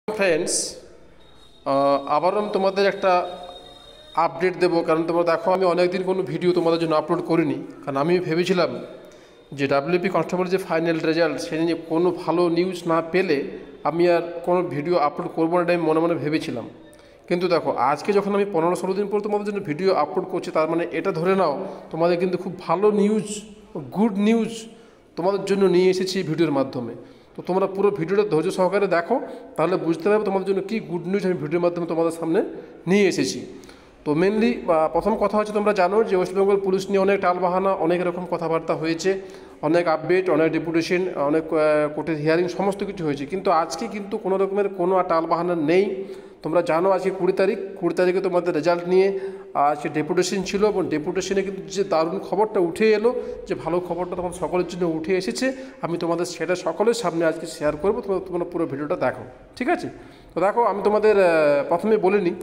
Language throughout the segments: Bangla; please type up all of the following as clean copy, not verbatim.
ফ্রেন্ডস, আবারও আমি তোমাদের একটা আপডেট দেবো। কারণ তোমরা দেখো, আমি অনেকদিন কোনো ভিডিও তোমাদের জন্য আপলোড করিনি। কারণ আমি ভেবেছিলাম যে ডাব্লিউপি কনস্টেবল যে ফাইনাল রেজাল্ট, সে নিয়ে কোনো ভালো নিউজ না পেলে আমি আর কোনো ভিডিও আপলোড করবো না, আমি মনে মনে ভেবেছিলাম। কিন্তু দেখো, আজকে যখন আমি 15-16 দিন পর তোমাদের জন্য ভিডিও আপলোড করছি, তার মানে এটা ধরে নাও তোমাদের কিন্তু খুব ভালো নিউজ, গুড নিউজ তোমাদের জন্য নিয়ে এসেছি এই ভিডিওর মাধ্যমে। তো তোমরা পুরো ভিডিওটা ধৈর্য সহকারে দেখো, তাহলে বুঝতে পারবে তোমাদের জন্য কী গুড নিউজ আমি ভিডিওর মাধ্যমে তোমাদের সামনে নিয়ে এসেছি। তো মেনলি প্রথম কথা হচ্ছে, তোমরা জানো যে ওয়েস্ট বেঙ্গল পুলিশ নিয়ে অনেক টালবাহানা, অনেক রকম কথাবার্তা হয়েছে, অনেক আপডেট, অনেক ডেপুটেশন, অনেক কোর্টের হিয়ারিং, সমস্ত কিছু হয়েছে। কিন্তু আজকে কিন্তু কোনো রকমের কোনো টালবাহানা নেই। তোমরা জানো আজকে 20 তারিখে তোমাদের রেজাল্ট নিয়ে আজকে ডেপুটেশন ছিল, এবং ডেপুটেশনে কিন্তু যে দারুণ খবরটা উঠে এলো, যে ভালো খবরটা তোমাদের সকলের জন্য উঠে এসেছে, আমি তোমাদের সেটা সকলের সামনে আজকে শেয়ার করবো। তোমরা পুরো ভিডিওটা দেখো, ঠিক আছে? তো দেখো, আমি তোমাদের প্রথমে বলে নিই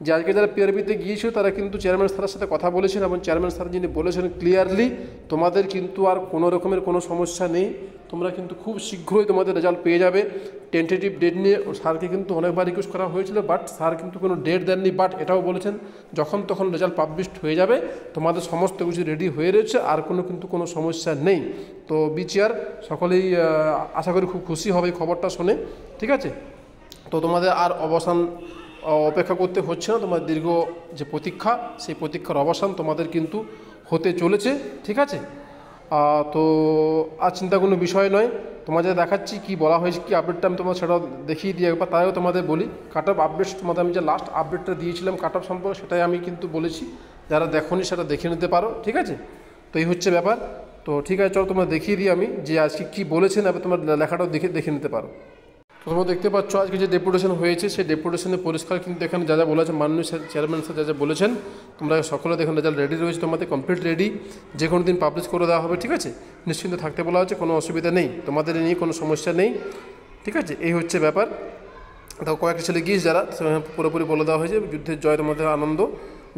যে আজকে যারা পিআরবিতে গিয়েছিল তারা কিন্তু চেয়ারম্যান স্যারের সাথে কথা বলেছেন, এবং চেয়ারম্যান স্যার যিনি বলেছেন ক্লিয়ারলি তোমাদের কিন্তু আর কোনো রকমের কোনো সমস্যা নেই। তোমরা কিন্তু খুব শীঘ্রই তোমাদের রেজাল্ট পেয়ে যাবে। টেন্টেটিভ ডেট নিয়ে স্যারকে কিন্তু অনেকবার রিকোয়েস্ট করা হয়েছিল, বাট স্যার কিন্তু কোনো ডেট দেননি। বাট এটাও বলেছেন যখন তখন রেজাল্ট পাবলিশড হয়ে যাবে, তোমাদের সমস্ত কিছু রেডি হয়ে রয়েছে, আর কিন্তু কোনো সমস্যা নেই। তো বিচিআর সকলেই আশা করি খুব খুশি হবে এই খবরটা শুনে, ঠিক আছে? তো তোমাদের আর অপেক্ষা করতে হচ্ছে না। তোমার দীর্ঘ যে প্রতীক্ষা, সেই প্রতীক্ষার অবসান তোমাদের কিন্তু হতে চলেছে, ঠিক আছে? তো আর চিন্তা কোনো বিষয় নয়। তোমাদের দেখাচ্ছি কি বলা হয়েছে, কী আপডেটটা আমি তোমার সেটাও দেখিয়ে দিই একবার। তাইও তোমাদের বলি কাট অফ আপডেট, তোমাদের আমি যে লাস্ট আপডেটটা দিয়েছিলাম কাট অফ সম্পর্কে, সেটাই আমি কিন্তু বলেছি। যারা দেখোনি সেটা দেখে নিতে পারো, ঠিক আছে? তো এই হচ্ছে ব্যাপার। তো ঠিক আছে, চলো তোমরা দেখিয়ে দিই আমি যে আজকে কী বলেছেন, এবার তোমার লেখাটাও দেখে নিতে পারো। তো তোমরা দেখতে পাচ্ছ আজকে যে ডেপুটেশন হয়েছে, সেই ডেপুটেশনে পরিষ্কার কিন্তু এখানে যা যা বলেছে মাননীয় চেয়ারম্যান স্যার যা যা বলেছেন, তোমরা সকলে দেখুন রেজাল্ট রেডি রয়েছে, তোমাদের কমপ্লিট রেডি, যে কোনো দিন পাবলিশ করে দেওয়া হবে, ঠিক আছে? নিশ্চিন্ত থাকতে বলা হচ্ছে, কোনো অসুবিধা নেই, তোমাদের নিয়ে কোনো সমস্যা নেই, ঠিক আছে? এই হচ্ছে ব্যাপার। তো কয়েকটা ছেলে গিয়েছে যারা, পুরোপুরি বলে দেওয়া হয়েছে যুদ্ধের জয়, তোমাদের আনন্দ,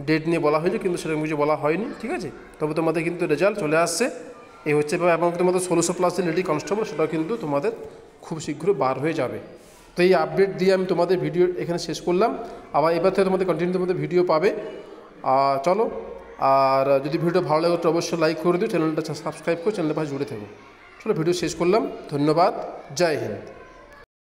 ডেট নিয়ে বলা হয়েছে, কিন্তু সেরকম কিছু বলা হয়নি, ঠিক আছে? তবে তোমাদের কিন্তু রেজাল্ট চলে আসছে, এই হচ্ছে ব্যাপার। এবং তোমাদের 1600+ লেডি কনস্টেবল, সেটাও কিন্তু তোমাদের খুব শীঘ্রই বার হয়ে যাবে। তো এই আপডেট দিয়ে আমি তোমাদের ভিডিও এখানে শেষ করলাম। আবার এবার থেকে তোমাদের কন্টিনিউ তোমাদের ভিডিও পাবে। চলো, আর যদি ভিডিওটা ভালো লাগে তো অবশ্যই লাইক করে দিও, চ্যানেলটা সাবস্ক্রাইব করে চ্যানেলের পাশে জুড়ে থাকো। চলো, ভিডিও শেষ করলাম। ধন্যবাদ, জয় হিন্দ।